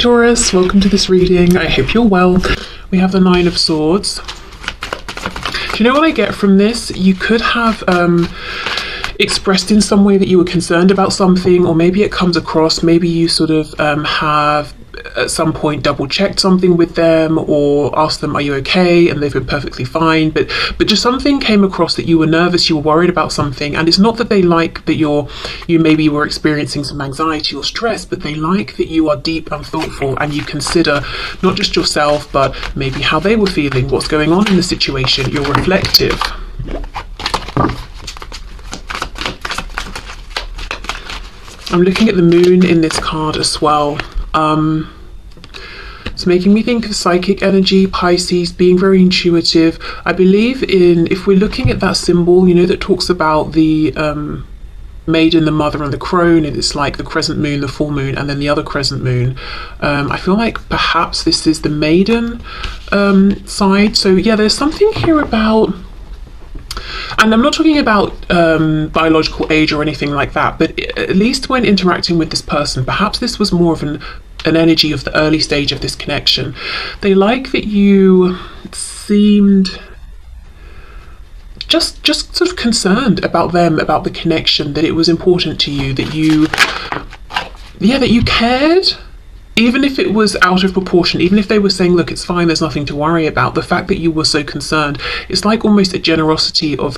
Taurus, welcome to this reading. I hope you're well. We have the Nine of Swords. Do you know what I get from this? You could have expressed in some way that you were concerned about something, or maybe it comes across, maybe you sort of have at some point double checked something with them or asked them, are you okay? And they've been perfectly fine, but just something came across that you were nervous, you were worried about something. And it's not that they like that you maybe were experiencing some anxiety or stress, but they like that you are deep and thoughtful and you consider not just yourself, but maybe how they were feeling, what's going on in the situation. You're reflective. I'm looking at the moon in this card as well. It's making me think of psychic energy, Pisces, being very intuitive. I believe if we're looking at that symbol, you know, that talks about the maiden, the mother, and the crone, and it's like the crescent moon, the full moon, and then the other crescent moon. I feel like perhaps this is the maiden side. So yeah, there's something here about, and I'm not talking about biological age or anything like that, but at least when interacting with this person, perhaps this was more of an energy of the early stage of this connection. They like that you seemed just sort of concerned about them, about the connection, that it was important to you, that you cared. Even if it was out of proportion, even if they were saying, look, it's fine, there's nothing to worry about, the fact that you were so concerned, it's like almost a generosity of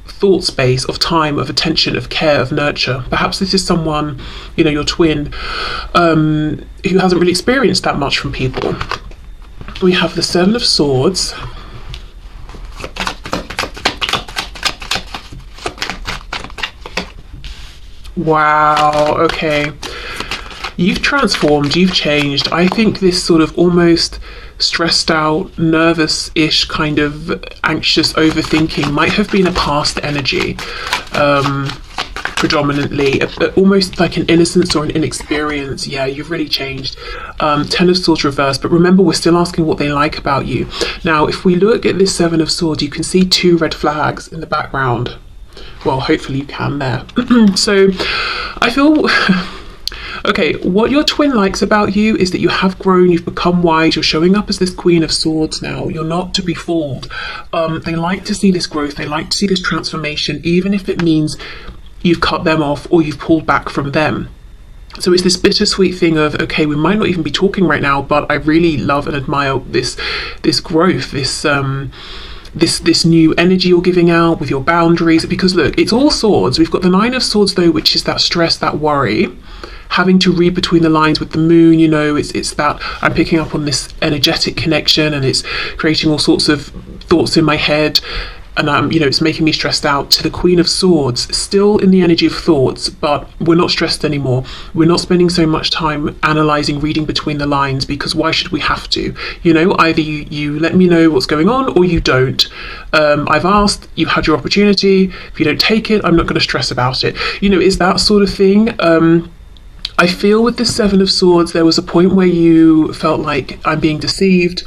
thought space, of time, of attention, of care, of nurture. Perhaps this is someone, you know, your twin, who hasn't really experienced that much from people. We have the Seven of Swords. Wow, okay. You've transformed, you've changed. I think this sort of almost stressed out, nervous-ish kind of anxious overthinking might have been a past energy, predominantly, almost like an innocence or an inexperience. Yeah, you've really changed. Ten of Swords reversed, but remember, we're still asking what they like about you. Now, if we look at this Seven of Swords, you can see two red flags in the background. Well, hopefully you can there. So I feel... Okay, what your twin likes about you is that you have grown, you've become wise, you're showing up as this Queen of Swords now. You're not to be fooled. They like to see this growth, they like to see this transformation, even if it means you've cut them off or you've pulled back from them. So it's this bittersweet thing of, okay, we might not even be talking right now, but I really love and admire this growth, this new energy you're giving out with your boundaries. Because look, it's all swords. We've got the Nine of Swords though, which is that stress, that worry, having to read between the lines with the moon. You know, it's that I'm picking up on this energetic connection and it's creating all sorts of thoughts in my head, and you know, it's making me stressed out. To the Queen of Swords, still in the energy of thoughts, but we're not stressed anymore. We're not spending so much time analysing, reading between the lines, because why should we have to? You know, either you let me know what's going on or you don't. I've asked, you've had your opportunity. If you don't take it, I'm not going to stress about it. You know, it's that sort of thing. I feel with the Seven of Swords, there was a point where you felt like, I'm being deceived.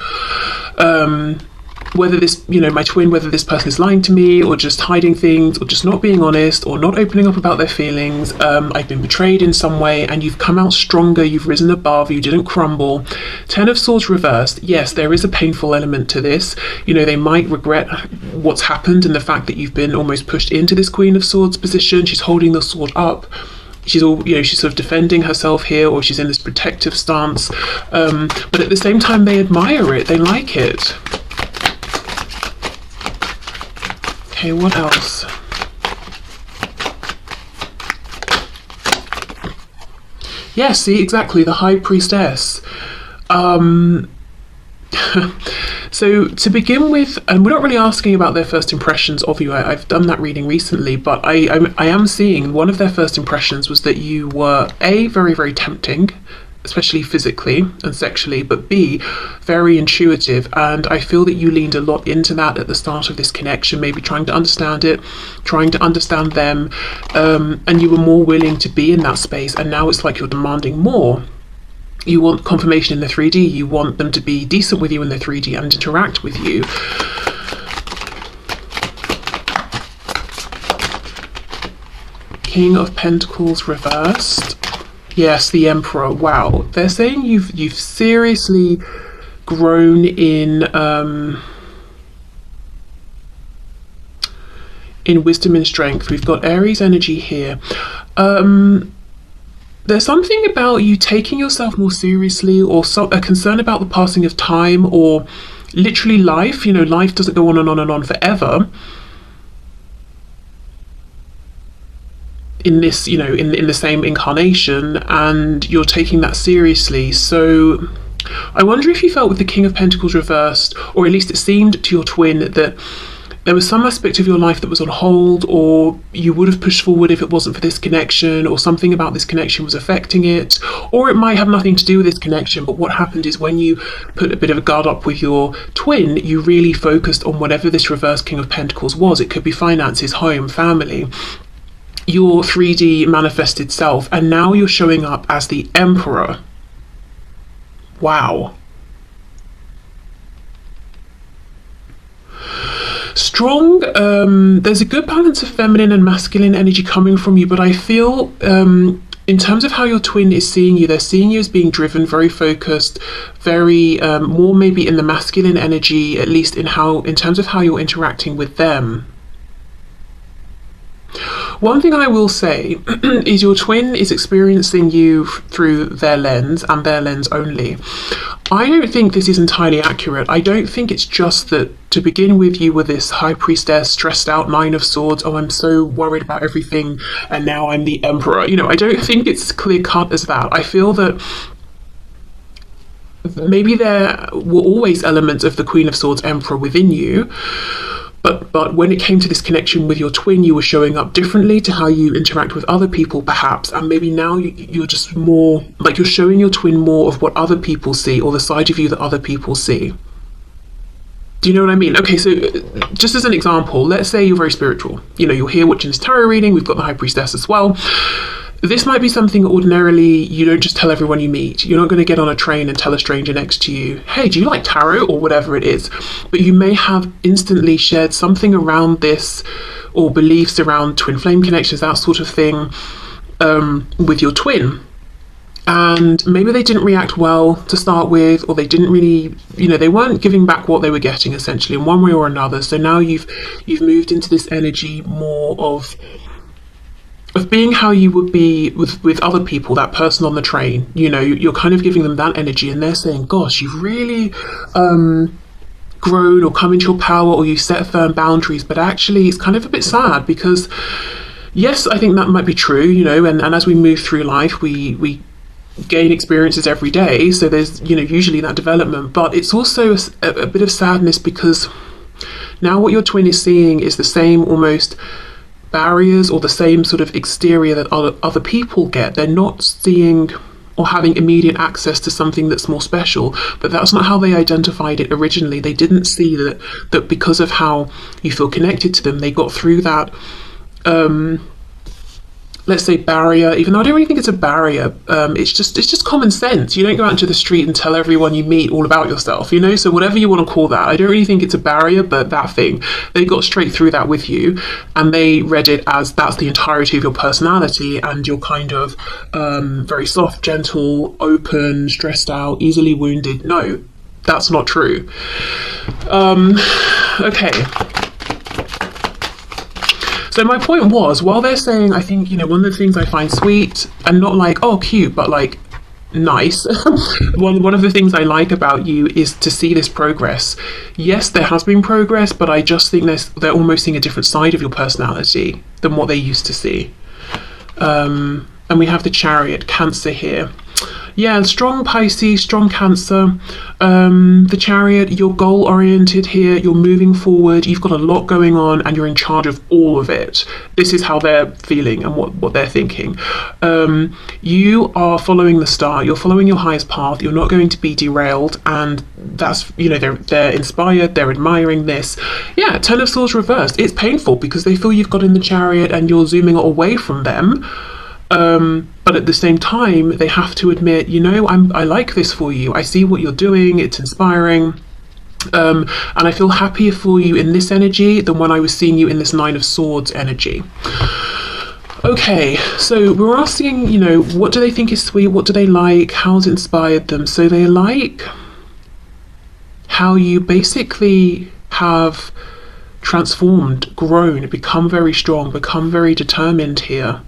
Whether this, you know, my twin, whether this person is lying to me or just hiding things or just not being honest or not opening up about their feelings. I've been betrayed in some way, and you've come out stronger, you've risen above, you didn't crumble. Ten of Swords reversed. Yes, there is a painful element to this. You know, they might regret what's happened and the fact that you've been almost pushed into this Queen of Swords position. She's holding the sword up. She's she's sort of defending herself here, or she's in this protective stance. But at the same time, they admire it, they like it. Okay, what else? Yeah, see, exactly, the High Priestess. So to begin with, and we're not really asking about their first impressions of you. I've done that reading recently, but I am seeing one of their first impressions was that you were A, very, very tempting, especially physically and sexually, but B, very intuitive. And I feel that you leaned a lot into that at the start of this connection, maybe trying to understand it, trying to understand them, and you were more willing to be in that space. And now it's like you're demanding more. You want confirmation in the 3D, you want them to be decent with you in the 3D and interact with you. King of Pentacles reversed. Yes, the Emperor. Wow. They're saying you've seriously grown in wisdom and strength. We've got Aries energy here. There's something about you taking yourself more seriously, or a concern about the passing of time, or literally life. You know, life doesn't go on and on and on forever. In this, you know, in the same incarnation, and you're taking that seriously. So I wonder if you felt with the King of Pentacles reversed, or at least it seemed to your twin, that there was some aspect of your life that was on hold, or you would have pushed forward if it wasn't for this connection, or something about this connection was affecting it, or it might have nothing to do with this connection, but what happened is when you put a bit of a guard up with your twin, you really focused on whatever this reverse King of Pentacles was. It could be finances, home, family, your 3D manifested self, and now you're showing up as the Emperor. Wow. Strong. There's a good balance of feminine and masculine energy coming from you, but I feel in terms of how your twin is seeing you, they're seeing you as being driven, very focused, very more maybe in the masculine energy, at least in terms of how you're interacting with them. One thing I will say is your twin is experiencing you through their lens, and their lens only. I don't think this is entirely accurate. I don't think it's just that to begin with you were this high priestess, stressed out, 9 of swords, oh, I'm so worried about everything, and now I'm the Emperor. You know, I don't think it's clear cut as that. I feel that maybe there were always elements of the Queen of Swords Emperor within you, but when it came to this connection with your twin, you were showing up differently to how you interact with other people, perhaps, and maybe now you're just more like you're showing your twin more of what other people see, or the side of you that other people see. Do you know what I mean? Okay, so just as an example, let's say you're very spiritual. You know, you're here watching this tarot reading, we've got the High Priestess as well. This might be something ordinarily you don't just tell everyone you meet. You're not going to get on a train and tell a stranger next to you, hey, do you like tarot, or whatever it is. But you may have instantly shared something around this, or beliefs around twin flame connections, that sort of thing, with your twin. And maybe they didn't react well to start with, or they didn't really, you know, they weren't giving back what they were getting, essentially, in one way or another. So now you've moved into this energy more of being how you would be with other people, that person on the train. You know, you're kind of giving them that energy, and they're saying, gosh, you've really grown or come into your power, or you set firm boundaries. But actually it's kind of a bit sad, because yes, I think that might be true, you know, and as we move through life, we gain experiences every day, so there's, you know, usually that development. But it's also a bit of sadness, because now what your twin is seeing is the same almost barriers, or the same sort of exterior that other people get. They're not seeing or having immediate access to something that's more special, but that's not how they identified it originally. They didn't see that because of how you feel connected to them, they got through that let's say barrier, even though I don't really think it's a barrier. It's just common sense. You don't go out into the street and tell everyone you meet all about yourself, you know, so whatever you want to call that. I don't really think it's a barrier, but that thing, they got straight through that with you, and they read it as that's the entirety of your personality, and you're kind of very soft, gentle, open, stressed out, easily wounded. No, that's not true. Okay. So my point was, while they're saying, I think, you know, one of the things I find sweet, and not like, oh, cute, but like nice, one of the things I like about you is to see this progress. Yes, there has been progress, but I just think they're almost seeing a different side of your personality than what they used to see. And we have the Chariot, Cancer here. Yeah, strong Pisces, strong Cancer. The Chariot, you're goal oriented here, you're moving forward, you've got a lot going on, and you're in charge of all of it. This is how they're feeling and what they're thinking. You are following the star, you're following your highest path, you're not going to be derailed, and that's, you know, they're inspired, they're admiring this. Yeah, Ten of Swords reversed. It's painful because they feel you've got in the Chariot and you're zooming away from them. But at the same time, they have to admit, you know, I like this for you. I see what you're doing. It's inspiring. And I feel happier for you in this energy than when I was seeing you in this Nine of Swords energy. Okay, so we're asking, what do they think is sweet? What do they like? How's it inspired them? So they like how you basically have transformed, grown, become very strong, become very determined here.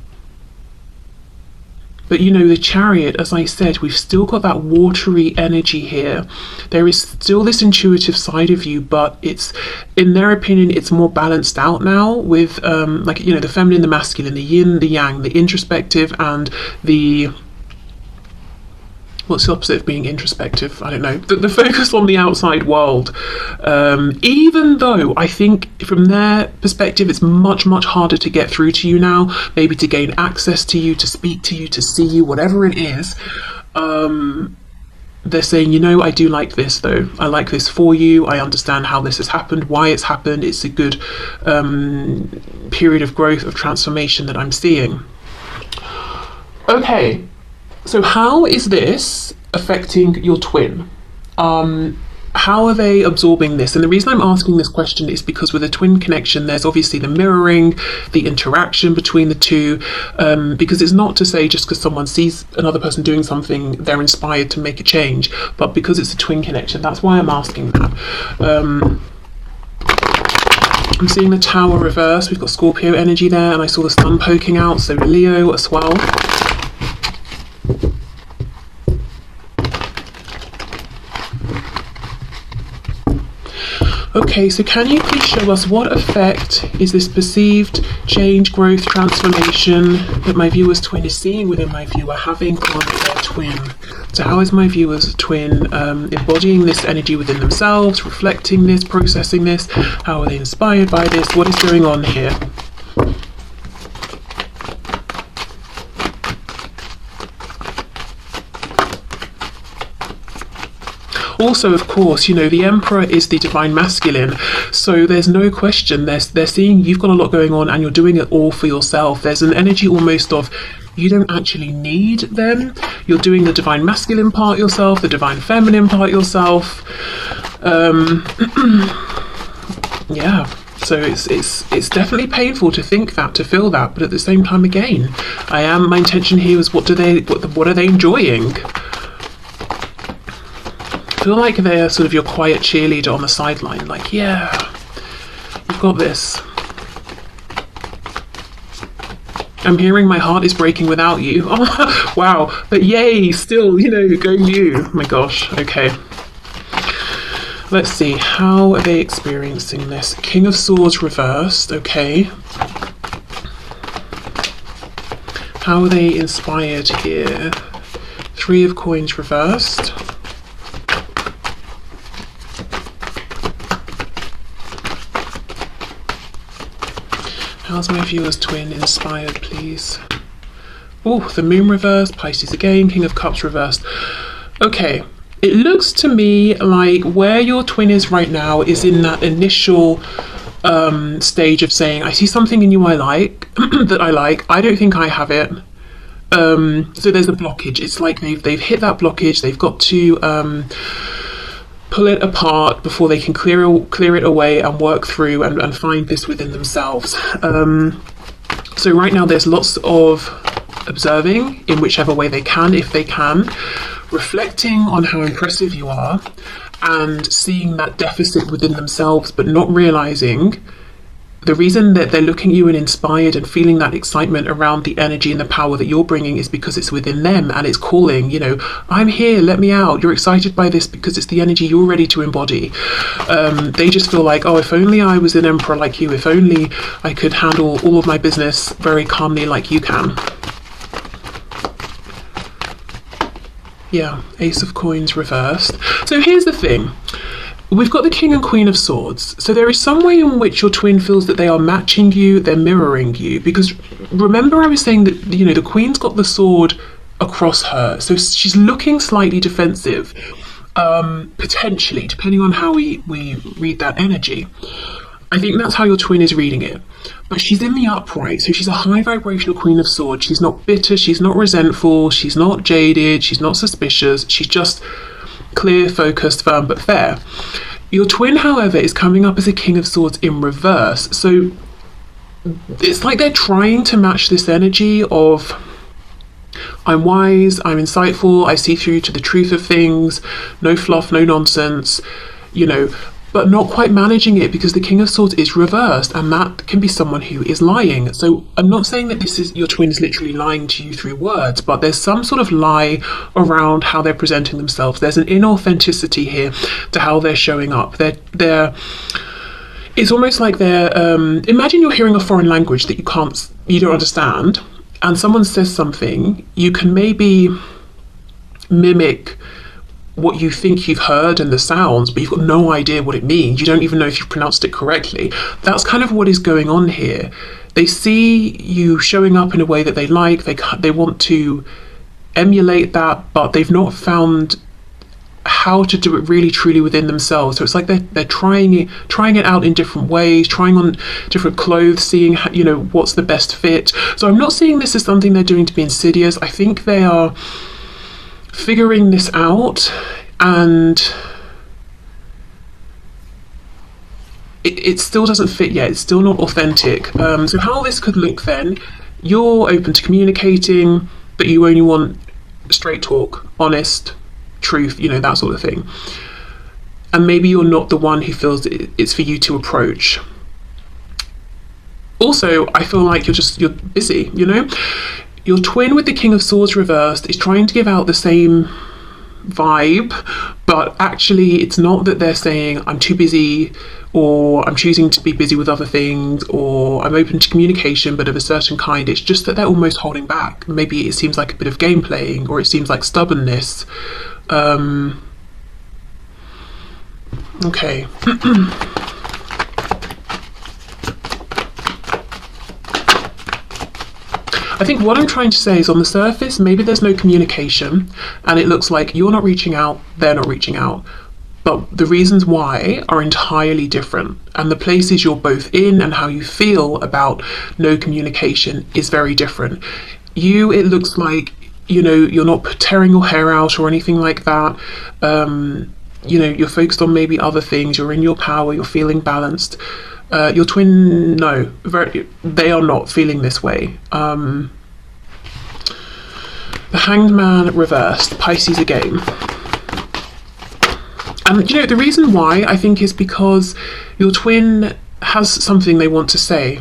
But the Chariot, as I said, we've still got that watery energy here. There is still this intuitive side of you, but it's, in their opinion, it's more balanced out now with, the feminine, the masculine, the yin, the yang, the introspective, and the... What's the opposite of being introspective? I don't know. The focus on the outside world. Even though I think from their perspective, it's much, much harder to get through to you now, maybe to gain access to you, to speak to you, to see you, whatever it is. They're saying, I do like this though. I like this for you. I understand how this has happened, why it's happened. It's a good period of growth, of transformation that I'm seeing. Okay. So how is this affecting your twin? How are they absorbing this? And the reason I'm asking this question is because with a twin connection, there's obviously the mirroring, the interaction between the two, because it's not to say just because someone sees another person doing something, they're inspired to make a change, but because it's a twin connection, that's why I'm asking that. I'm seeing the Tower reverse. We've got Scorpio energy there, and I saw the sun poking out, so Leo as well. Okay, so can you please show us what effect is this perceived change, growth, transformation that my viewer's twin is seeing within my viewer having on their twin? So how is my viewer's twin embodying this energy within themselves, reflecting this, processing this? How are they inspired by this? What is going on here? Also, of course, the Emperor is the divine masculine, so there's no question they're seeing you've got a lot going on and you're doing it all for yourself. There's an energy almost of you don't actually need them. You're doing the divine masculine part yourself, the divine feminine part yourself. Yeah. So it's definitely painful to think that, to feel that, but at the same time, again, my intention here is what are they enjoying? I feel like they're sort of your quiet cheerleader on the sideline, like, yeah, you've got this. I'm hearing my heart is breaking without you. Oh, wow, but yay, still, go you. Oh my gosh, okay. Let's see, how are they experiencing this? King of Swords reversed, okay. How are they inspired here? Three of Coins reversed. How's my viewer's twin inspired, please? Oh, the Moon reversed, Pisces again, King of Cups reversed. Okay, it looks to me like where your twin is right now is in that initial stage of saying, I see something in you I like, that I like, I don't think I have it. So there's a blockage. It's like they've hit that blockage, they've got to pull it apart before they can clear it away and work through and find this within themselves. So right now there's lots of observing in whichever way they can, if they can, reflecting on how impressive you are and seeing that deficit within themselves, but not realizing the reason that they're looking at you and inspired and feeling that excitement around the energy and the power that you're bringing is because it's within them and it's calling, I'm here, let me out. You're excited by this because it's the energy you're ready to embody. They just feel like, oh, if only I was an emperor like you, if only I could handle all of my business very calmly like you can. Yeah, Ace of Coins reversed. So here's the thing. We've got the King and Queen of Swords. So there is some way in which your twin feels that they are matching you, they're mirroring you. Because remember I was saying that, the Queen's got the sword across her. So she's looking slightly defensive, potentially, depending on how we read that energy. I think that's how your twin is reading it. But she's in the upright, so she's a high vibrational Queen of Swords. She's not bitter, she's not resentful, she's not jaded, she's not suspicious. She's just clear, focused, firm, but fair. Your twin, however, is coming up as a King of Swords in reverse. So it's like they're trying to match this energy of, I'm wise, I'm insightful, I see through to the truth of things, no fluff, no nonsense, you know, but not quite managing it, because the King of Swords is reversed, and that can be someone who is lying. So I'm not saying that this is your twin is literally lying to you through words, but there's some sort of lie around how they're presenting themselves. There's an inauthenticity here to how they're showing up. They're it's almost like they're imagine you're hearing a foreign language that you don't understand, and someone says something. You can maybe mimic what you think you've heard and the sounds, but you've got no idea what it means. You don't even know if you've pronounced it correctly. That's kind of what is going on here. They see you showing up in a way that they like, they want to emulate that, but they've not found how to do it really truly within themselves. So it's like they're trying it out in different ways, trying on different clothes, seeing how, you know, what's the best fit. So I'm not seeing this as something they're doing to be insidious. I think they are figuring this out, and it still doesn't fit yet. It's still not authentic. So how this could look then, you're open to communicating, but you only want straight talk, honest, truth, you know, that sort of thing. And maybe you're not the one who feels it's for you to approach. Also, I feel like you're busy, you know? Your twin with the King of Swords reversed is trying to give out the same vibe, but actually it's not that they're saying I'm too busy, or I'm choosing to be busy with other things, or I'm open to communication but of a certain kind. It's just that they're almost holding back. Maybe it seems like a bit of game playing, or it seems like stubbornness. Okay. I think what I'm trying to say is, on the surface, maybe there's no communication, and it looks like you're not reaching out, they're not reaching out. But the reasons why are entirely different, and the places you're both in and how you feel about no communication is very different. It looks like, you know, you're not tearing your hair out or anything like that. You know, you're focused on maybe other things, you're in your power, you're feeling balanced. Your twin, no, they are not feeling this way. The Hanged Man reversed, Pisces again. And, you know, the reason why I think is because your twin has something they want to say.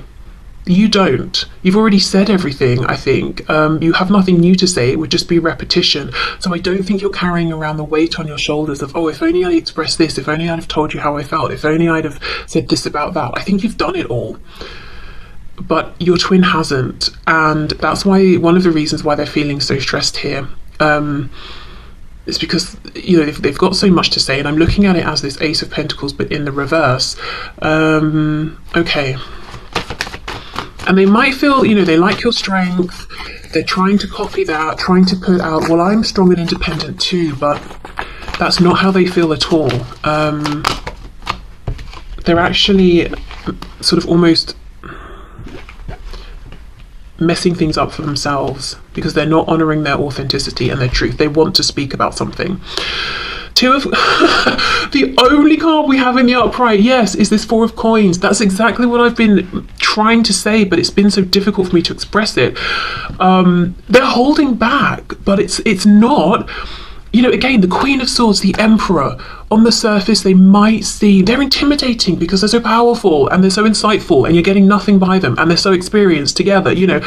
You don't. You've already said everything, I think. You have nothing new to say. It would just be repetition. So I don't think you're carrying around the weight on your shoulders of, oh, if only I'd expressed this, if only I'd have told you how I felt, if only I'd have said this about that. I think you've done it all. But your twin hasn't. And that's why, one of the reasons why they're feeling so stressed here. It's because, you know, they've got so much to say, and I'm looking at it as this Ace of Pentacles, but in the reverse. Okay. And they might feel, you know, they like your strength. They're trying to copy that, trying to put out, well, I'm strong and independent too, but that's not how they feel at all. They're actually sort of almost messing things up for themselves because they're not honouring their authenticity and their truth. They want to speak about something. Two of the only card we have in the upright, yes, is this Four of Coins. That's exactly what I've been trying to say, but it's been so difficult for me to express it. They're holding back, but it's not. You know, again, the Queen of Swords, the Emperor, on the surface, they might seem, they're intimidating because they're so powerful and they're so insightful and you're getting nothing by them and they're so experienced together, you know.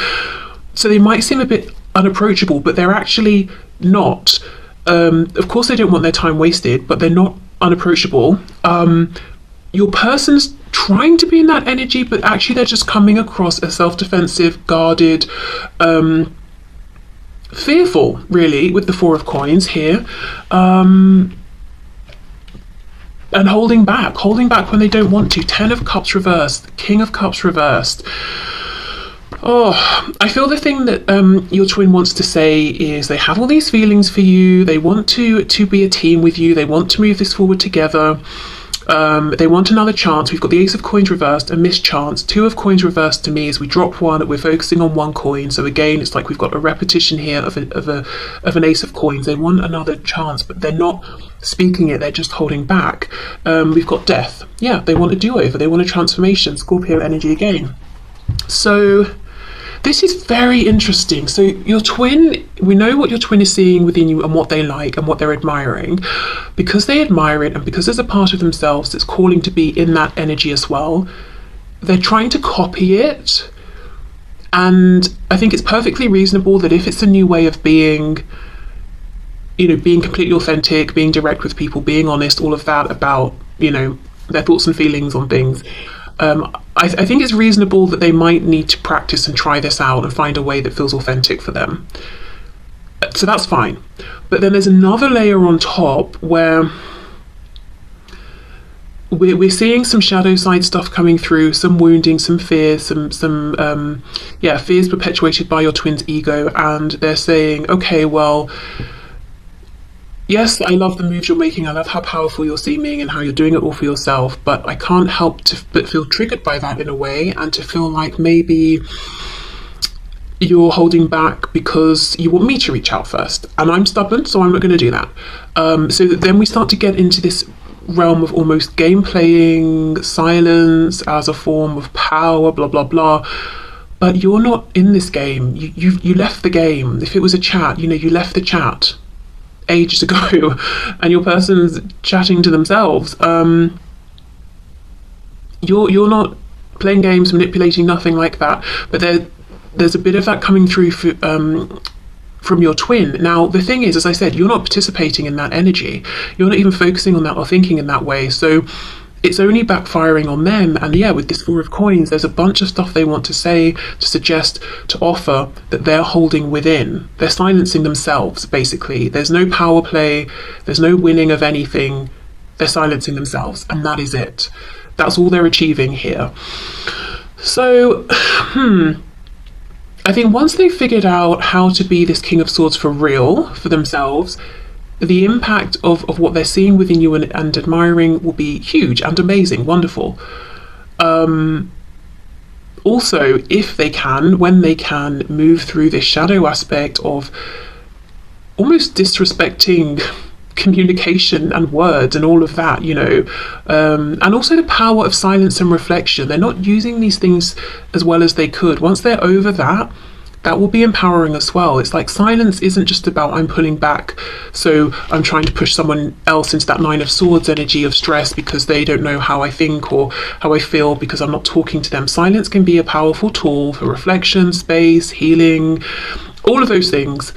So they might seem a bit unapproachable, but they're actually not. Of course, they don't want their time wasted, but they're not unapproachable. Your person's trying to be in that energy, but actually they're just coming across as self-defensive, guarded, fearful, really, with the Four of Coins here, and holding back when they don't want to. 10 of Cups reversed, King of Cups reversed. Oh, I feel the thing that your twin wants to say is they have all these feelings for you. They want to be a team with you. They want to move this forward together. They want another chance. We've got the Ace of Coins reversed, a missed chance. Two of Coins reversed to me as we drop one. We're focusing on one coin. So again, it's like we've got a repetition here of an Ace of Coins. They want another chance, but they're not speaking it. They're just holding back. We've got Death. Yeah, they want a do-over. They want a transformation. Scorpio energy again. So this is very interesting. So your twin, we know what your twin is seeing within you and what they like and what they're admiring. Because they admire it and because there's a part of themselves that's calling to be in that energy as well, they're trying to copy it. And I think it's perfectly reasonable that if it's a new way of being, you know, being completely authentic, being direct with people, being honest, all of that about, you know, their thoughts and feelings on things, I think it's reasonable that they might need to practice and try this out and find a way that feels authentic for them. So that's fine. But then there's another layer on top where we're seeing some shadow side stuff coming through, some wounding, some fear, some fears perpetuated by your twin's ego, and they're saying, okay, well, yes, I love the moves you're making, I love how powerful you're seeming and how you're doing it all for yourself, but I can't help but feel triggered by that in a way, and to feel like maybe you're holding back because you want me to reach out first, and I'm stubborn, so I'm not going to do that. So then we start to get into this realm of almost game playing, silence as a form of power, blah blah blah. But you're not in this game. You left the game. If it was a chat, you know, you left the chat ages ago, and your person's chatting to themselves. You're not playing games, manipulating, nothing like that. But there's a bit of that coming through from your twin. Now, the thing is, as I said, you're not participating in that energy. You're not even focusing on that or thinking in that way. So it's only backfiring on them. And yeah, with this Four of Coins, there's a bunch of stuff they want to say, to suggest, to offer that they're holding within. They're silencing themselves, basically. There's no power play. There's no winning of anything. They're silencing themselves. And that is it. That's all they're achieving here. So, I think once they've figured out how to be this King of Swords for real, for themselves, the impact of what they're seeing within you and admiring will be huge and amazing, wonderful. Also, if they can, when they can, move through this shadow aspect of almost disrespecting communication and words and all of that, you know, and also the power of silence and reflection. They're not using these things as well as they could. Once they're over that, that will be empowering as well. It's like silence isn't just about I'm pulling back, so I'm trying to push someone else into that Nine of Swords energy of stress because they don't know how I think or how I feel because I'm not talking to them. Silence can be a powerful tool for reflection, space, healing, all of those things.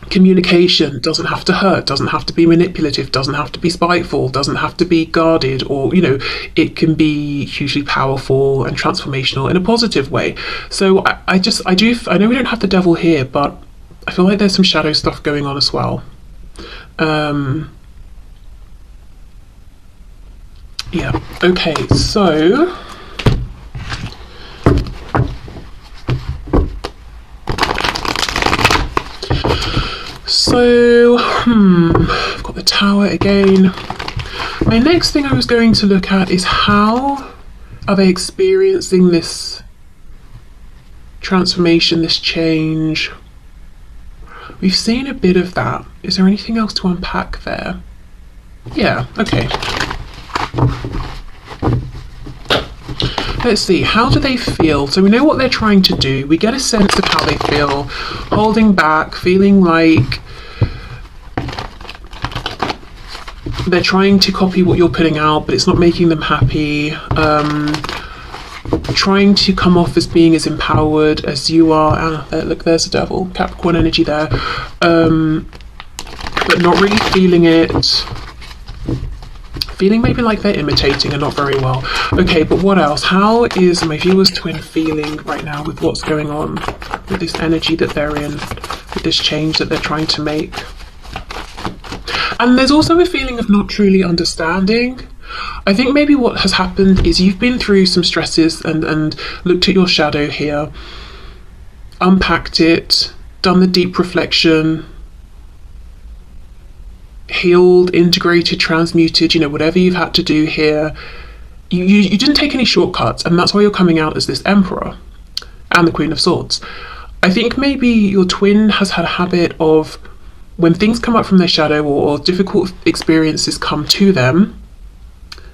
Communication doesn't have to hurt, doesn't have to be manipulative, doesn't have to be spiteful, doesn't have to be guarded, or, you know, it can be hugely powerful and transformational in a positive way. So I know we don't have the devil here, but I feel like there's some shadow stuff going on as well. Yeah, okay, so I've got the Tower again. My next thing I was going to look at is how are they experiencing this transformation, this change. We've seen a bit of that. Is there anything else to unpack there? Yeah, okay. Let's see, how do they feel? So we know what they're trying to do. We get a sense of how they feel. Holding back, feeling like they're trying to copy what you're putting out, but it's not making them happy. Trying to come off as being as empowered as you are. Look, there's the devil, Capricorn energy there. But not really feeling it. Feeling maybe like they're imitating and not very well. Okay, but what else? How is my viewer's twin feeling right now with what's going on, with this energy that they're in, with this change that they're trying to make? And there's also a feeling of not truly understanding. I think maybe what has happened is you've been through some stresses and looked at your shadow here, unpacked it, done the deep reflection, healed, integrated, transmuted, you know, whatever you've had to do here. You didn't take any shortcuts, and that's why you're coming out as this Emperor and the Queen of Swords. I think maybe your twin has had a habit of, when things come up from their shadow or difficult experiences come to them,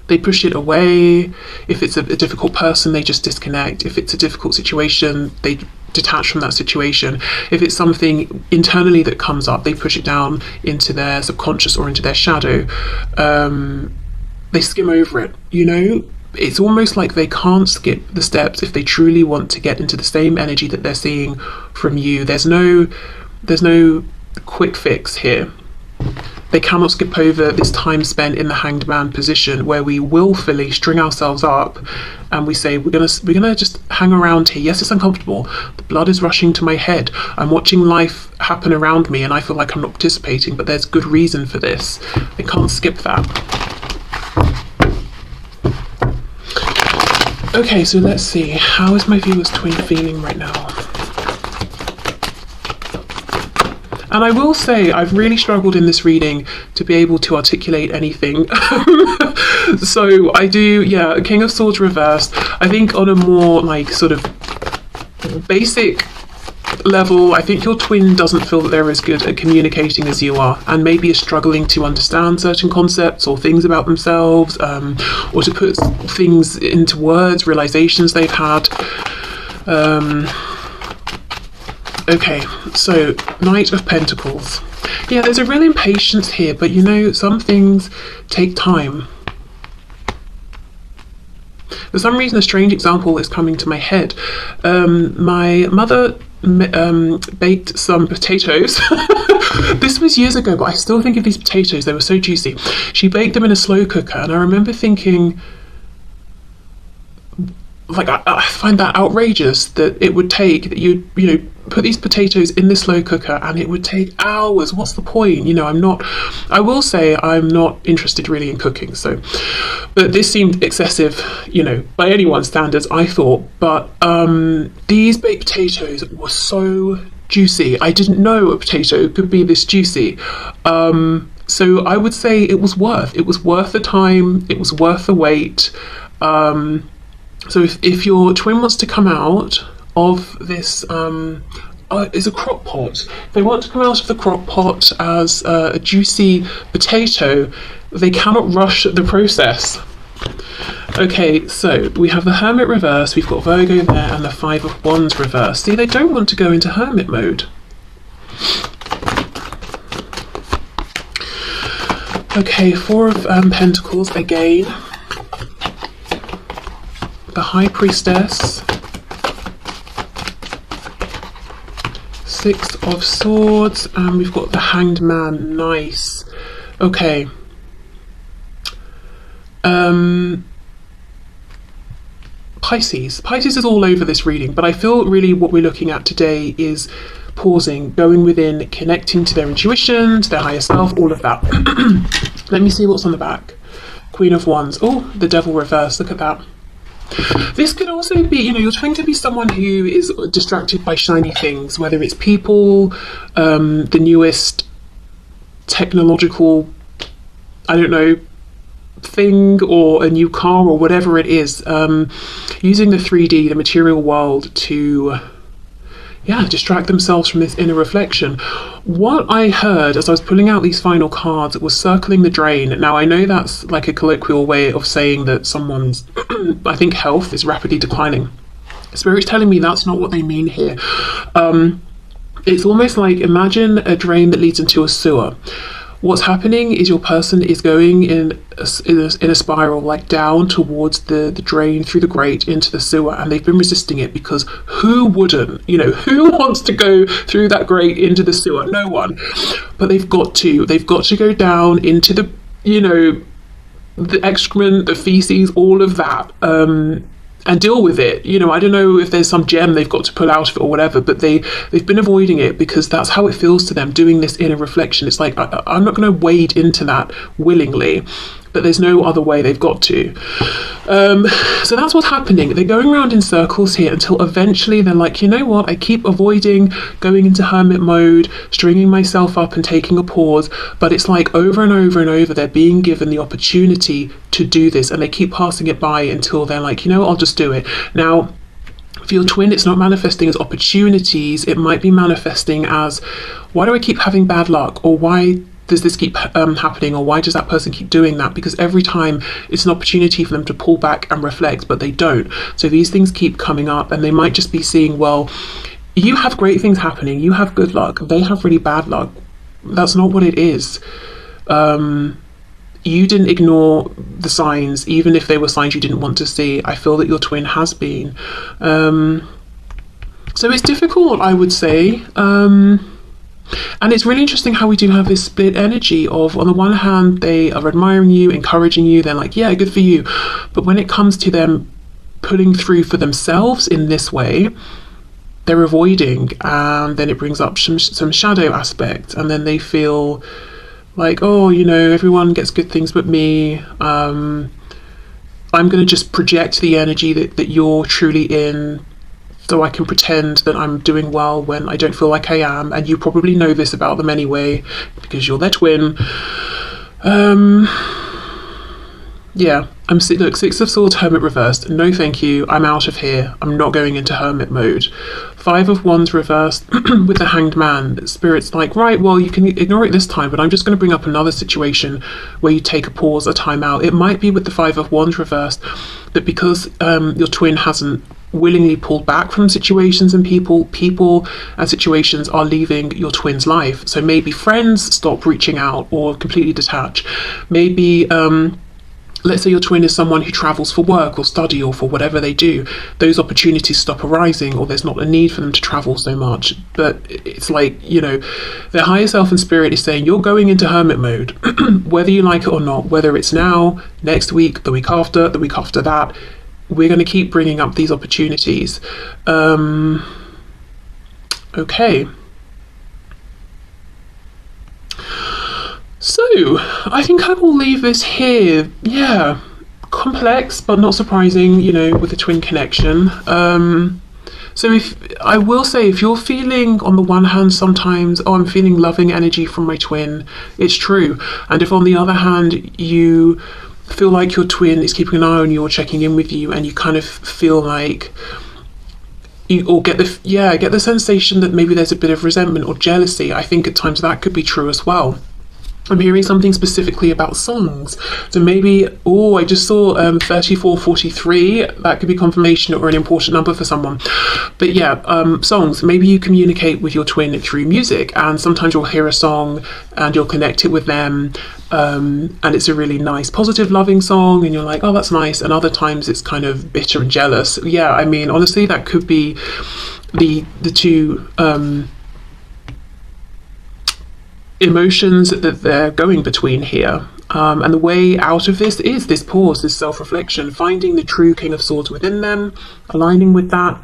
they push it away. If it's a difficult person, they just disconnect. If it's a difficult situation, they detach from that situation. If it's something internally that comes up, they push it down into their subconscious or into their shadow. They skim over it, you know. It's almost like they can't skip the steps if they truly want to get into the same energy that they're seeing from you. There's no quick fix here. They cannot skip over this time spent in the Hanged Man position, where we willfully string ourselves up and we say, we're gonna just hang around here. Yes, it's uncomfortable. The blood is rushing to my head. I'm watching life happen around me and I feel like I'm not participating, but there's good reason for this. They can't skip that. Okay, so let's see. How is my viewer's twin feeling right now? And I will say, I've really struggled in this reading to be able to articulate anything. So I do, yeah, King of Swords reversed. I think on a more like sort of basic level, I think your twin doesn't feel that they're as good at communicating as you are, and maybe is struggling to understand certain concepts or things about themselves, or to put things into words, realizations they've had. Okay, so Knight of Pentacles. Yeah, there's a real impatience here, but you know, some things take time. For some reason, a strange example is coming to my head. My mother baked some potatoes. This was years ago, but I still think of these potatoes. They were so juicy. She baked them in a slow cooker, and I remember thinking, like, I find that outrageous that it would take, that you know, put these potatoes in the slow cooker and it would take hours. What's the point? You know, I will say I'm not interested really in cooking, so, but this seemed excessive, you know, by anyone's standards, I thought. But these baked potatoes were so juicy. I didn't know a potato could be this juicy. So I would say it was worth the time, it was worth the wait. So if your twin wants to come out of this, is a crock pot. If they want to come out of the crock pot as a juicy potato, they cannot rush the process. Okay, so we have the Hermit reverse, we've got Virgo there, and the Five of Wands reverse. See, they don't want to go into Hermit mode. Okay, Four of Pentacles again. The High Priestess, Six of Swords, and we've got the Hanged Man. Nice. Okay. Pisces. Pisces is all over this reading, but I feel really what we're looking at today is pausing, going within, connecting to their intuition, to their higher self, all of that. Let me see what's on the back. Queen of Wands. Oh, the Devil reverse. Look at that. This could also be, you know, you're trying to be someone who is distracted by shiny things, whether it's people, the newest technological, I don't know, thing, or a new car, or whatever it is, using the 3D, the material world, to distract themselves from this inner reflection. What I heard as I was pulling out these final cards was circling the drain. Now, I know that's like a colloquial way of saying that someone's, I think, health is rapidly declining. Spirit's telling me that's not what they mean here. It's almost like, imagine a drain that leads into a sewer. What's happening is your person is going in a spiral, like down towards the drain, through the grate into the sewer, and they've been resisting it because who wouldn't? You know, who wants to go through that grate into the sewer? No one. But they've got to go down into the, you know, the excrement, the feces, all of that, and deal with it. You know, I don't know if there's some gem they've got to pull out of it or whatever, but they've been avoiding it because that's how it feels to them, doing this inner reflection. It's like, I'm not going to wade into that willingly, but there's no other way, they've got to. So that's what's happening. They're going around in circles here until eventually they're like, you know what, I keep avoiding going into hermit mode, stringing myself up and taking a pause, but it's like over and over and over they're being given the opportunity to do this, and they keep passing it by until they're like, you know what, I'll just do it. Now, for your twin, it's not manifesting as opportunities, it might be manifesting as, why do I keep having bad luck, or why does this keep happening, or why does that person keep doing that? Because every time it's an opportunity for them to pull back and reflect, but they don't. So these things keep coming up, and they might just be seeing, well, you have great things happening, you have good luck, they have really bad luck. That's not what it is. You didn't ignore the signs, even if they were signs you didn't want to see. I feel that your twin has been. So it's difficult, I would say. And it's really interesting how we do have this split energy of, on the one hand, they are admiring you, encouraging you, they're like, yeah, good for you. But when it comes to them pulling through for themselves in this way, they're avoiding, and then it brings up some shadow aspect, and then they feel like, oh, you know, everyone gets good things but me. I'm going to just project the energy that you're truly in, so I can pretend that I'm doing well when I don't feel like I am. And you probably know this about them anyway, because you're their twin. Yeah, look, Six of Swords, Hermit reversed. No thank you, I'm out of here. I'm not going into hermit mode. Five of Wands reversed with the Hanged Man. Spirit's like, right, well, you can ignore it this time, but I'm just going to bring up another situation where you take a pause, a time out. It might be with the Five of Wands reversed that because your twin hasn't willingly pulled back from situations and people and situations are leaving your twin's life. So maybe friends stop reaching out or completely detach. Maybe let's say your twin is someone who travels for work or study or for whatever they do. Those opportunities stop arising, or there's not a need for them to travel so much. But it's like, you know, their higher self and spirit is saying you're going into hermit mode, whether you like it or not, whether it's now, next week, the week after that. We're going to keep bringing up these opportunities. Okay. So, I think I will leave this here. Yeah, complex, but not surprising, you know, with the twin connection. So I will say, if you're feeling, on the one hand, sometimes, oh, I'm feeling loving energy from my twin, it's true. And if on the other hand, you feel like your twin is keeping an eye on you or checking in with you, and you kind of feel like get the sensation that maybe there's a bit of resentment or jealousy, I think at times that could be true as well. I'm hearing something specifically about songs. So maybe, I just saw 3443. That could be confirmation or an important number for someone. But yeah, songs. Maybe you communicate with your twin through music, and sometimes you'll hear a song and you'll connect it with them. And it's a really nice, positive, loving song, and you're like, oh, that's nice. And other times it's kind of bitter and jealous. Yeah, I mean, honestly, that could be the two emotions that they're going between here. And the way out of this is this pause, this self-reflection, finding the true King of Swords within them, aligning with that,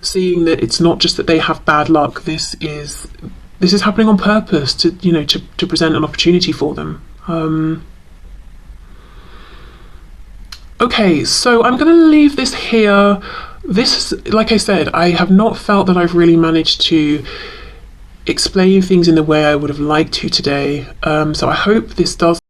seeing that it's not just that they have bad luck. This is happening on purpose to, you know, to present an opportunity for them. Okay, so I'm going to leave this here. This, like I said, I have not felt that I've really managed to explain things in the way I would have liked to today. So I hope this does